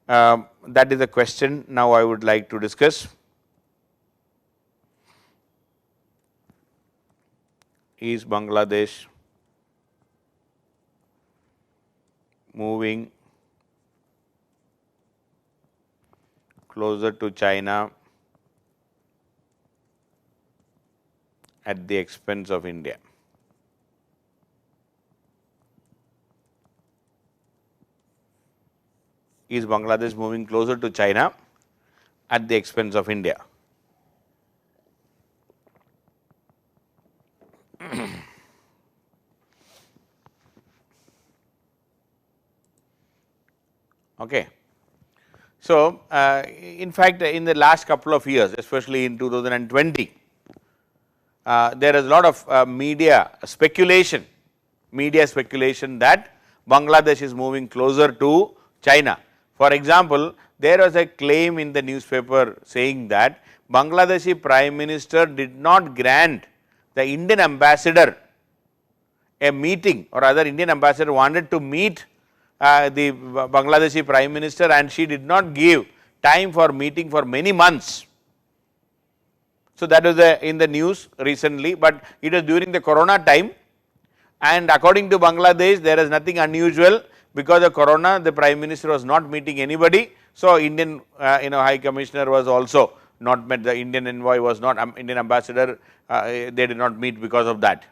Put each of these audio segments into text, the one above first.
That is the question now I would like to discuss. Is Bangladesh moving closer to China at the expense of India? Is Bangladesh moving closer to China at the expense of India? Okay. So, in fact, in the last couple of years, especially in 2020, there is a lot of media speculation that Bangladesh is moving closer to China. For example, there was a claim in the newspaper saying that Bangladeshi Prime Minister did not grant the Indian ambassador a meeting, or rather Indian ambassador wanted to meet the Bangladeshi Prime Minister and she did not give time for meeting for many months. So, that was in the news recently, but it was during the corona time, and according to Bangladesh there is nothing unusual. Because of corona, the Prime Minister was not meeting anybody. So, Indian High Commissioner was also not met, the Indian envoy was not, Indian ambassador, they did not meet because of that.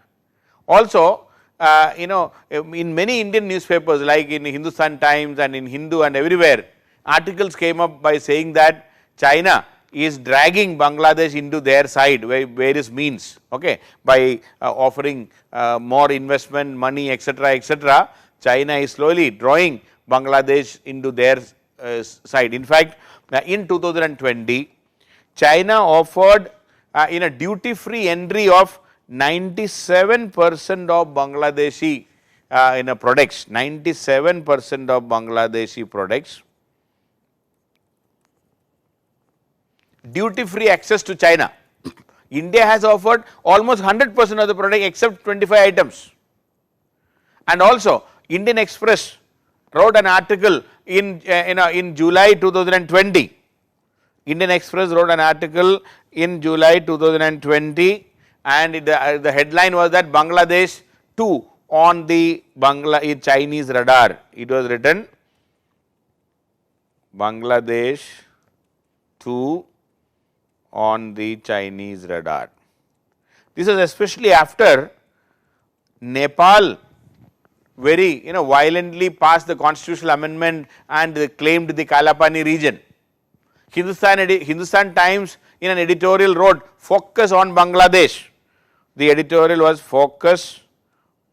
Also, in many Indian newspapers like in Hindustan Times and in Hindu and everywhere, articles came up by saying that China is dragging Bangladesh into their side by various means, okay, by offering more investment, money, etc. China is slowly drawing Bangladesh into their side. In fact, in 2020, China offered in a duty free entry of 97% of Bangladeshi products, 97% of Bangladeshi products, duty free access to China. India has offered almost 100% of the product except 25 items. And also Indian Express wrote an article in July 2020. Indian Express wrote an article in July 2020, and the headline was that Bangladesh too on the Chinese radar. It was written Bangladesh too on the Chinese radar. This is especially after Nepal very violently passed the constitutional amendment and claimed the Kalapani region. Hindustan Times in an editorial wrote focus on Bangladesh. The editorial was focus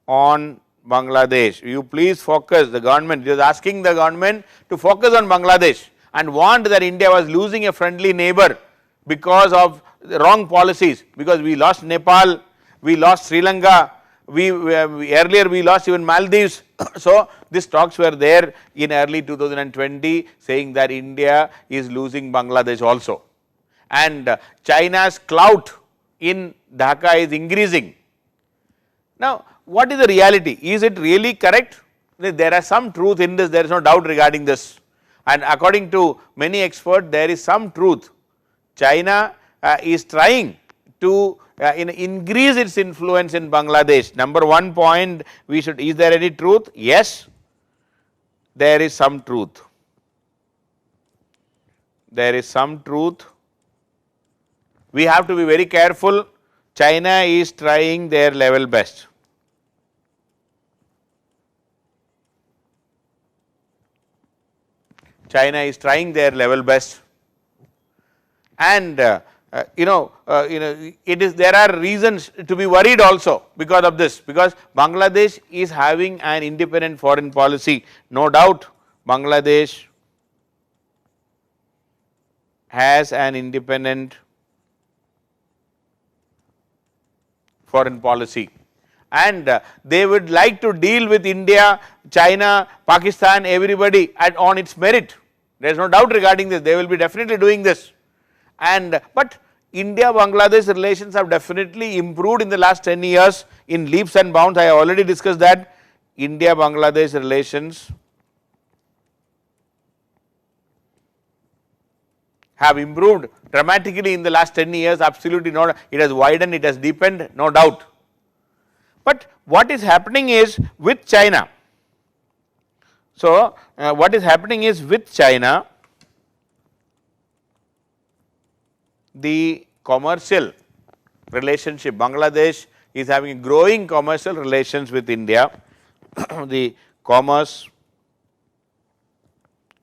on Bangladesh. You please focus, the government, it was asking the government to focus on Bangladesh and warned that India was losing a friendly neighbor because of the wrong policies, because we lost Nepal, we lost Sri Lanka, earlier we lost even Maldives. So, these talks were there in early 2020 saying that India is losing Bangladesh also, and China's clout in Dhaka is increasing. Now, what is the reality? Is it really correct? There is some truth in this, there is no doubt regarding this, and according to many experts there is some truth. China is trying to increase its influence in Bangladesh. Number one point, is there any truth? Yes, there is some truth. There is some truth. We have to be very careful. China is trying their level best. China is trying their level best, and there are reasons to be worried also because of this, because Bangladesh is having an independent foreign policy. No doubt Bangladesh has an independent foreign policy, and they would like to deal with India, China, Pakistan, everybody on its merit. There is no doubt regarding this, they will be definitely doing this. But India-Bangladesh relations have definitely improved in the last 10 years in leaps and bounds. I have already discussed that India-Bangladesh relations have improved dramatically in the last 10 years, absolutely not, it has widened, it has deepened, no doubt. But what is happening is with China. So, what is happening is with China, the commercial relationship, Bangladesh is having growing commercial relations with India, the commerce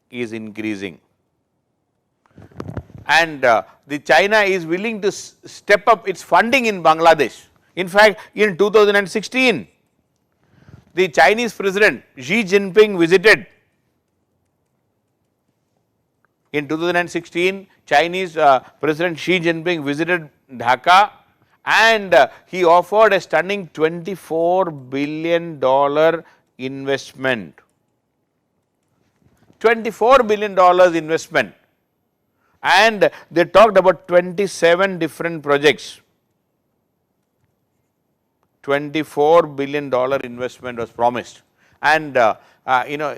is increasing, and the China is willing to step up its funding in Bangladesh. In fact, in 2016, the Chinese President Xi Jinping visited. In 2016, Chinese President Xi Jinping visited Dhaka, and he offered a stunning $24 billion investment. $24 billion investment, and they talked about 27 different projects. $24 billion investment was promised, and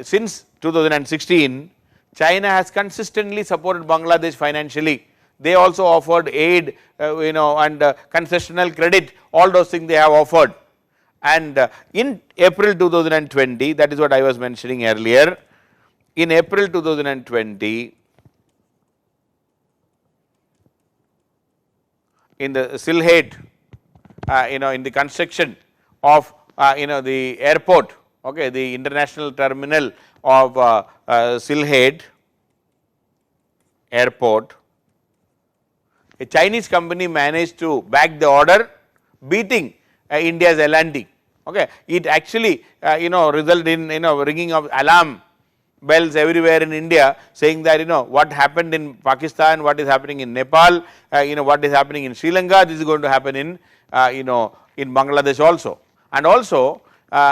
since 2016, China has consistently supported Bangladesh financially. They also offered aid, and concessional credit, all those things they have offered. And in April 2020, that is what I was mentioning earlier, in April 2020, in the Sylhet, in the construction of the airport, okay, the international terminal of Sylhet airport, a Chinese company managed to back the order, beating India's L&T. Okay, it actually resulted in ringing of alarm bells everywhere in India, saying that what happened in Pakistan, what is happening in Nepal, what is happening in Sri Lanka, this is going to happen in in Bangladesh also. And also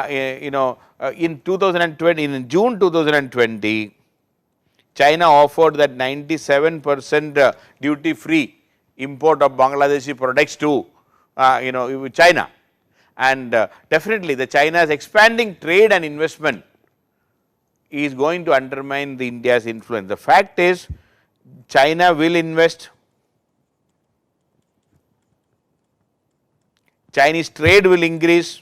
in 2020, in June 2020, China offered that 97% duty free import of Bangladeshi products to China, and definitely the China's expanding trade and investment is going to undermine the India's influence. The fact is, China will invest, Chinese trade will increase,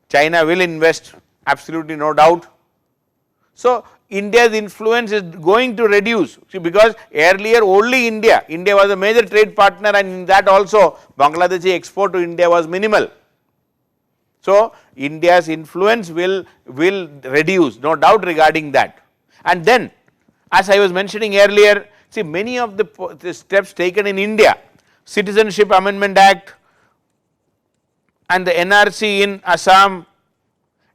China will invest, absolutely no doubt. So, India's influence is going to reduce, see, because earlier only India was a major trade partner, and in that also Bangladeshi export to India was minimal. So, India's influence will reduce, no doubt regarding that. And then, as I was mentioning earlier, see, many of the steps taken in India, Citizenship Amendment Act and the NRC in Assam,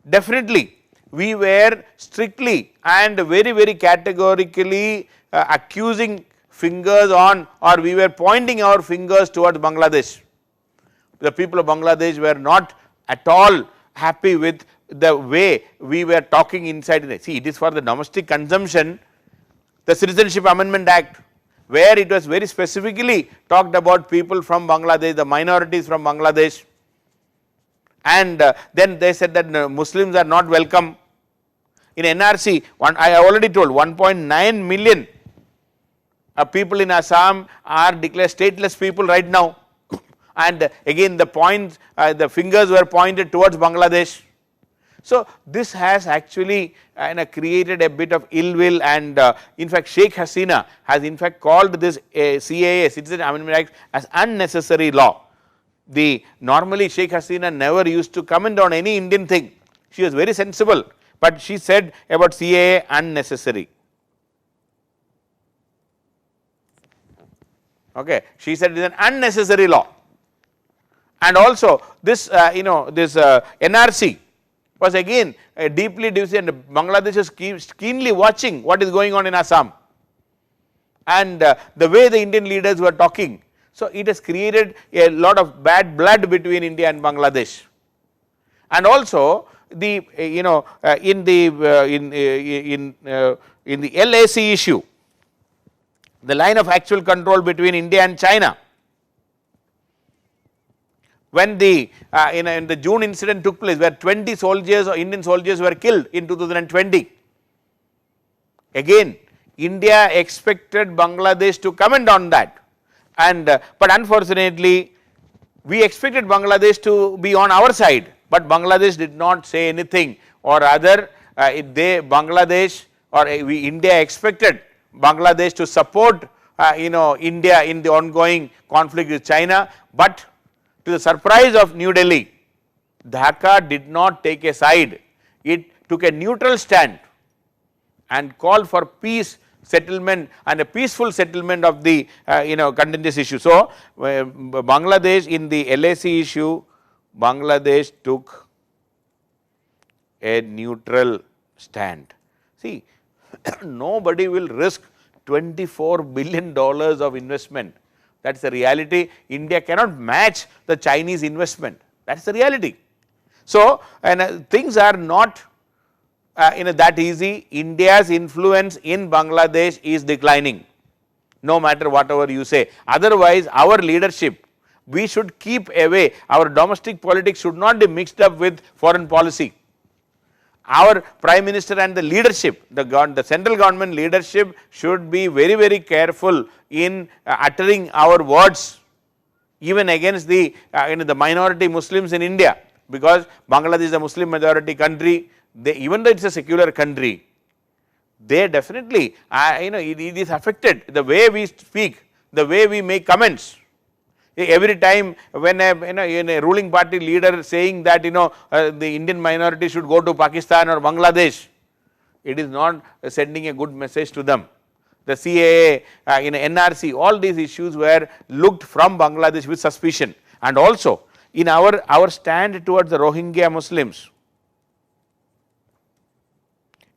definitely we were strictly and very categorically accusing fingers on, or we were pointing our fingers towards Bangladesh. The people of Bangladesh were not at all happy with the way we were talking inside. See, it is for the domestic consumption, the Citizenship Amendment Act, where it was very specifically talked about people from Bangladesh, the minorities from Bangladesh, and then they said that Muslims are not welcome. In NRC, I already told 1.9 million people in Assam are declared stateless people right now, and again the points, the fingers were pointed towards Bangladesh. So, this has actually created a bit of ill will, and in fact Sheikh Hasina has in fact called this CAA, Citizenship Amendment Act, as unnecessary law. Normally Sheikh Hasina never used to comment on any Indian thing, she was very sensible, but she said about CAA unnecessary. Okay, she said it is an unnecessary law, and also this this NRC was again deeply divisive, and Bangladesh is keenly watching what is going on in Assam, and the way the Indian leaders were talking. So, it has created a lot of bad blood between India and Bangladesh, and also the in the LAC issue, the line of actual control between India and China. When the in the June incident took place, where 20 soldiers or Indian soldiers were killed in 2020, Again, India expected Bangladesh to comment on that, and but unfortunately, we expected Bangladesh to be on our side, but Bangladesh did not say anything, or rather, Bangladesh or India expected Bangladesh to support India in the ongoing conflict with China, but to the surprise of New Delhi, Dhaka did not take a side. It took a neutral stand and called for peace settlement and a peaceful settlement of the contentious issue. So, Bangladesh in the LAC issue, Bangladesh took a neutral stand. See, nobody will risk $24 billion of investment. That is the reality. India cannot match the Chinese investment. That is the reality. So, and things are not that easy. India's influence in Bangladesh is declining, no matter whatever you say. Otherwise, our leadership, we should keep away. Our domestic politics should not be mixed up with foreign policy. Our Prime Minister and the leadership, the central government leadership should be very, very careful in uttering our words even against the minority Muslims in India, because Bangladesh is a Muslim majority country. Even though it is a secular country, they definitely it is affected, the way we speak, the way we make comments. Every time when a ruling party leader saying that the Indian minority should go to Pakistan or Bangladesh, it is not sending a good message to them. The CAA, NRC, all these issues were looked from Bangladesh with suspicion. And also in our stand towards the Rohingya Muslims,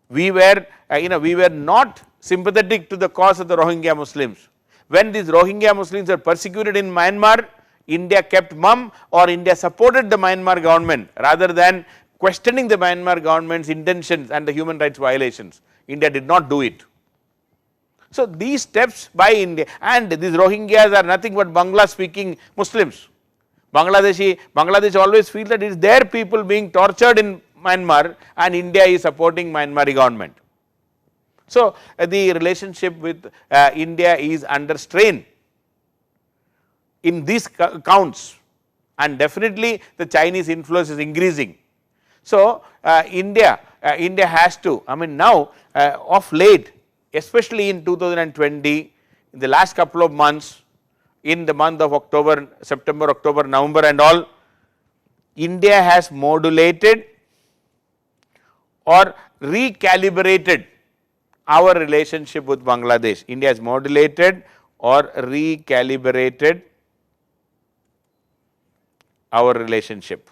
we were not sympathetic to the cause of the Rohingya Muslims. When these Rohingya Muslims are persecuted in Myanmar, India kept mum, or India supported the Myanmar government rather than questioning the Myanmar government's intentions and the human rights violations. India did not do it. So, these steps by India, and these Rohingyas are nothing but Bangla speaking Muslims. Bangladesh always feels that it is their people being tortured in Myanmar, and India is supporting Myanmari government. So, the relationship with India is under strain in these counts, and definitely the Chinese influence is increasing. So, India has to, now of late, especially in 2020, in the last couple of months, in the month of October, September, October, November and all, India has modulated or recalibrated our relationship with Bangladesh. India has modulated or recalibrated our relationship.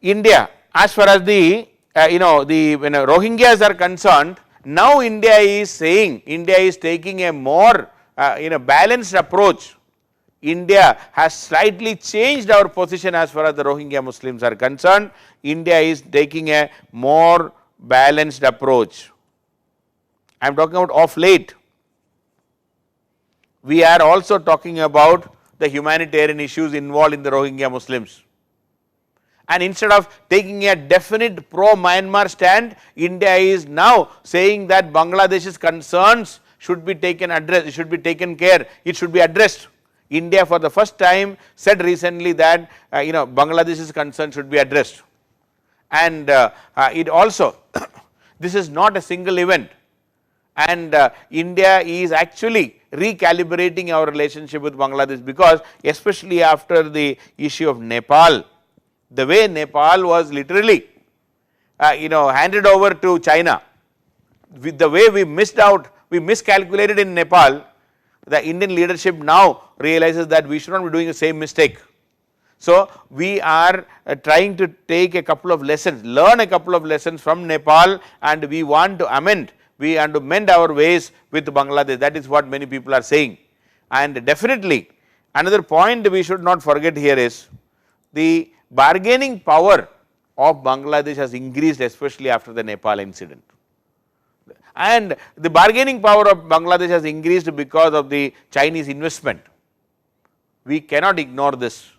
India, as far as the Rohingyas are concerned, now India is saying, India is taking a more balanced approach. India has slightly changed our position as far as the Rohingya Muslims are concerned. India is taking a more balanced approach. I am talking about of late. We are also talking about the humanitarian issues involved in the Rohingya Muslims. And instead of taking a definite pro-Myanmar stand, India is now saying that Bangladesh's concerns should be taken care, it should be addressed. India for the first time said recently that Bangladesh's concern should be addressed, and it also this is not a single event, and India is actually recalibrating our relationship with Bangladesh, because especially after the issue of Nepal, the way Nepal was literally handed over to China, with the way we miscalculated in Nepal, the Indian leadership now realizes that we should not be doing the same mistake. So, we are trying to take a couple of lessons, learn a couple of lessons from Nepal, and we want to amend, we want to mend our ways with Bangladesh. That is what many people are saying. And definitely another point we should not forget here is the bargaining power of Bangladesh has increased, especially after the Nepal incident. And the bargaining power of Bangladesh has increased because of the Chinese investment. We cannot ignore this,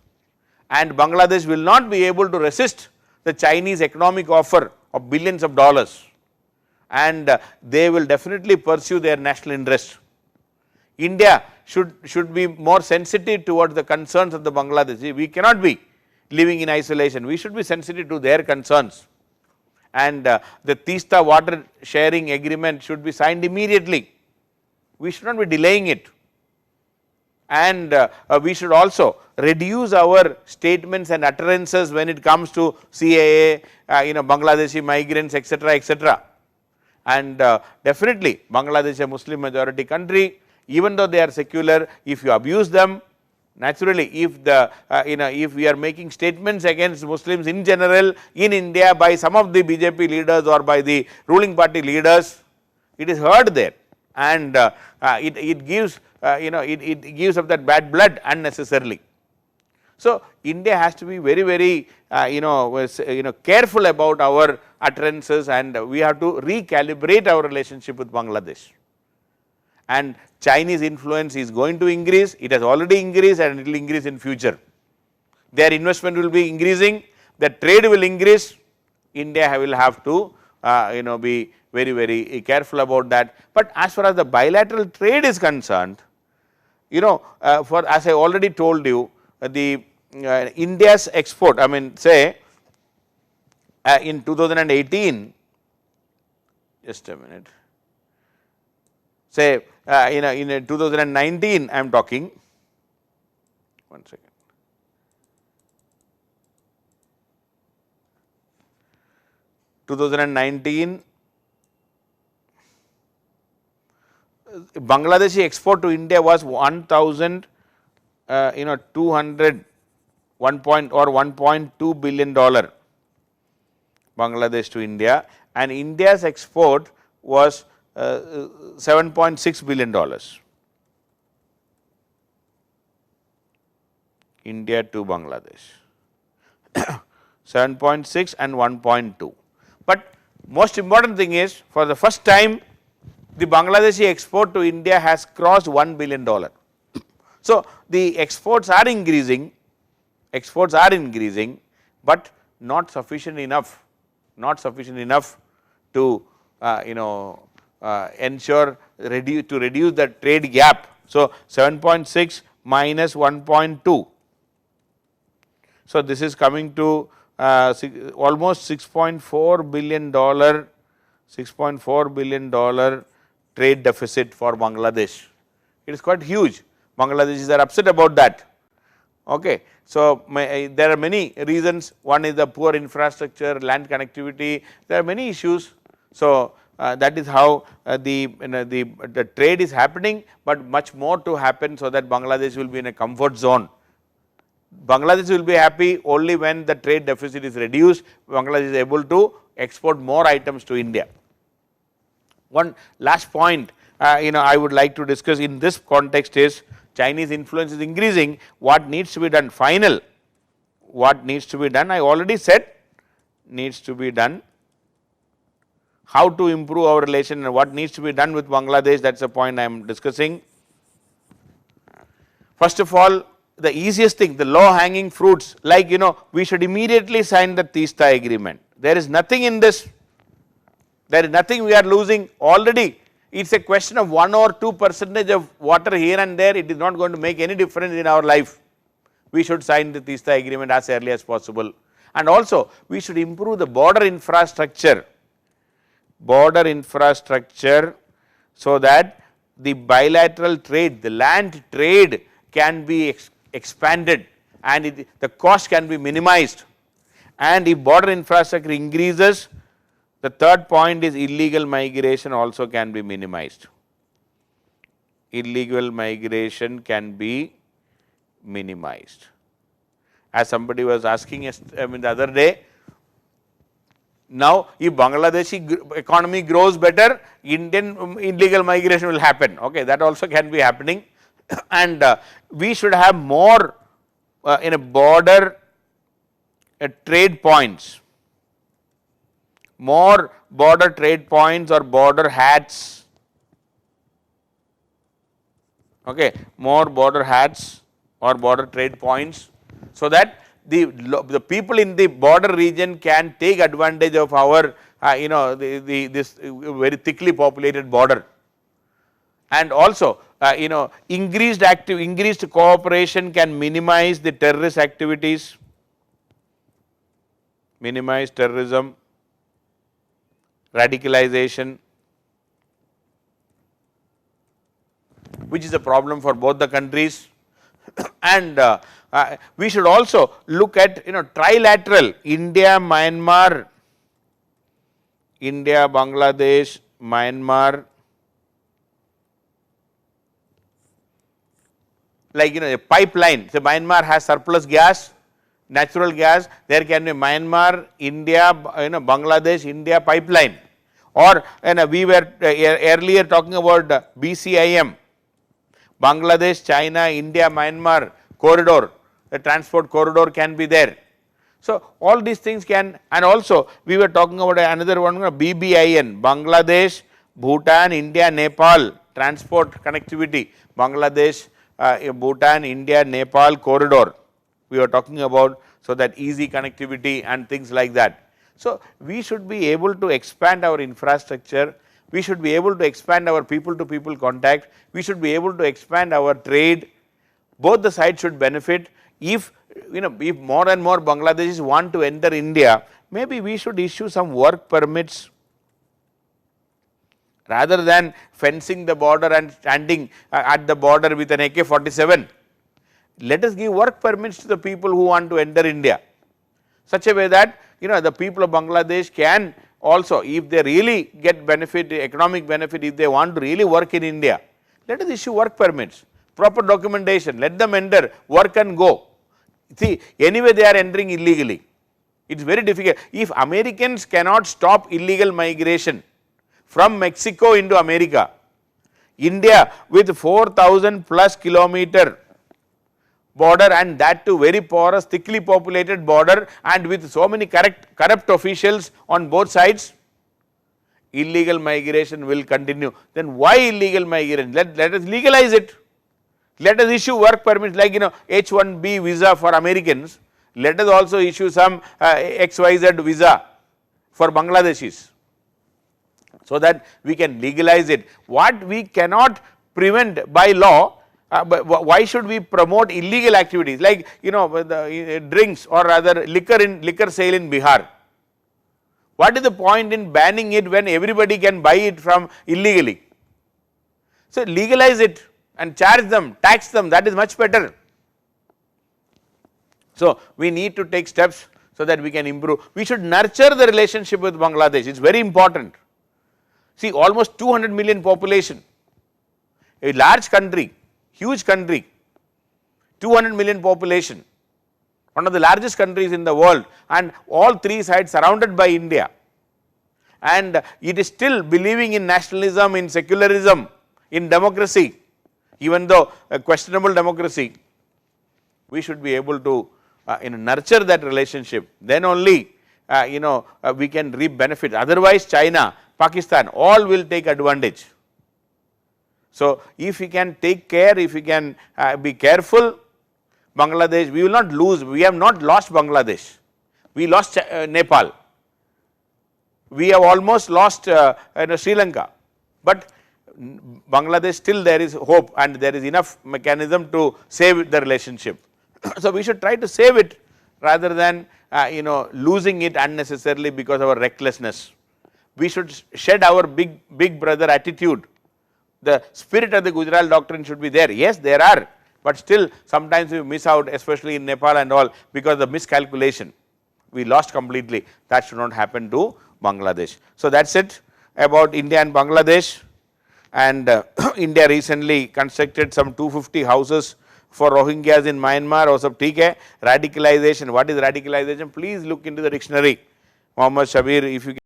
and Bangladesh will not be able to resist the Chinese economic offer of billions of dollars, and they will definitely pursue their national interest. India should be more sensitive towards the concerns of the Bangladeshi. We cannot be living in isolation. We should be sensitive to their concerns, and the Teesta water sharing agreement should be signed immediately. We should not be delaying it, and we should also reduce our statements and utterances when it comes to CAA, Bangladeshi migrants, etc., etc. And definitely Bangladesh, a Muslim majority country, even though they are secular, if you abuse them, naturally if the if we are making statements against Muslims in general in India by some of the BJP leaders or by the ruling party leaders, it is heard there, and it gives it gives up that bad blood unnecessarily. So India has to be very, very careful about our utterances, and we have to recalibrate our relationship with Bangladesh. And Chinese influence is going to increase, it has already increased and it will increase in future. Their investment will be increasing, the trade will increase, India will have to be very, very careful about that. But as far as the bilateral trade is concerned, for as I already told you, the India's export, I mean say in 2018, just a minute, say in 2019 I am talking, one second. (2019) Bangladeshi export to India was 1,200 $1.2 billion Bangladesh to India, and India's export was $7.6 billion. India to Bangladesh 7.6 and 1.2. But most important thing is, for the first time the Bangladeshi export to India has crossed $1 billion. So the exports are increasing, but not sufficient enough, to ensure to reduce the trade gap. So 7.6 minus 1.2. So this is coming to almost $6.4 billion trade deficit for Bangladesh. It is quite huge. Bangladeshis are upset about that. Okay. So there are many reasons. One is the poor infrastructure, land connectivity. There are many issues. So that is how the trade is happening, but much more to happen so that Bangladesh will be in a comfort zone. Bangladesh will be happy only when the trade deficit is reduced. Bangladesh is able to export more items to India. One last point I would like to discuss in this context is, Chinese influence is increasing. What needs to be done? Final, what needs to be done? I already said needs to be done. How to improve our relation and what needs to be done with Bangladesh, that is the point I am discussing. First of all, the easiest thing, the low hanging fruits, like we should immediately sign the Teesta agreement. There is nothing in this, there is nothing we are losing already. It is a question of 1 or 2% of water here and there, it is not going to make any difference in our life. We should sign the Teesta agreement as early as possible, and also we should improve the border infrastructure, so that the bilateral trade, the land trade can be expanded and the cost can be minimized. And if border infrastructure increases, the third point is illegal migration also can be minimized. Illegal migration can be minimized. As somebody was asking the other day, now if Bangladeshi economy grows better, Indian illegal migration will happen. Okay, that also can be happening. And we should have more in a border trade points, more border trade points or border hats. Okay, more border hats or border trade points, so that the people in the border region can take advantage of our this very thickly populated border. And also increased cooperation can minimize the terrorist activities, minimize terrorism, radicalization, which is a problem for both the countries. And we should also look at trilateral India, Myanmar, India, Bangladesh, Myanmar, like a pipeline. So Myanmar has surplus gas, natural gas, there can be Myanmar, India, Bangladesh, India pipeline. Or we were earlier talking about BCIM, Bangladesh, China, India, Myanmar corridor, the transport corridor can be there. So all these things can, and also we were talking about another one, BBIN, Bangladesh, Bhutan, India, Nepal transport connectivity, Bangladesh, Bhutan, India, Nepal corridor we were talking about, so that easy connectivity and things like that. So we should be able to expand our infrastructure, we should be able to expand our people to people contact, we should be able to expand our trade, both the sides should benefit. If if more and more Bangladeshis want to enter India, maybe we should issue some work permits rather than fencing the border and standing at the border with an AK-47. Let us give work permits to the people who want to enter India, such a way that the people of Bangladesh can also, if they really get benefit, economic benefit, if they want to really work in India, let us issue work permits, proper documentation, let them enter, work and go. See, anyway they are entering illegally, it is very difficult. If Americans cannot stop illegal migration from Mexico into America, India with 4,000 plus kilometer border, and that too very porous, thickly populated border, and with so many corrupt officials on both sides, illegal migration will continue. Then why illegal migration? Let us legalize it. Let us issue work permits like H1B visa for Americans, let us also issue some XYZ visa for Bangladeshis, so that we can legalize it. What we cannot prevent by law, but why should we promote illegal activities like the drinks or rather liquor sale in Bihar? What is the point in banning it when everybody can buy it from illegally? So legalize it and charge them, tax them, that is much better. So we need to take steps so that we can improve. We should nurture the relationship with Bangladesh, it is very important. See, almost 200 million population, a large country, huge country, 200 million population, one of the largest countries in the world, and all three sides surrounded by India, and it is still believing in nationalism, in secularism, in democracy, even though a questionable democracy. We should be able to nurture that relationship, then only we can reap benefits. Otherwise China, Pakistan all will take advantage. So if we can take care, if we can be careful, Bangladesh, we will not lose, we have not lost Bangladesh, we lost Nepal, we have almost lost Sri Lanka, but Bangladesh still there is hope and there is enough mechanism to save the relationship. So we should try to save it rather than losing it unnecessarily because of our recklessness. We should shed our big brother attitude. The spirit of the Gujarat doctrine should be there. Yes, there are, but still sometimes we miss out, especially in Nepal and all, because of the miscalculation. We lost completely. That should not happen to Bangladesh. So that's it about India and Bangladesh. And India recently constructed some 250 houses for Rohingyas in Myanmar or sab theek hai. Radicalization, what is radicalization? Please look into the dictionary. Mohammad Shabir, if you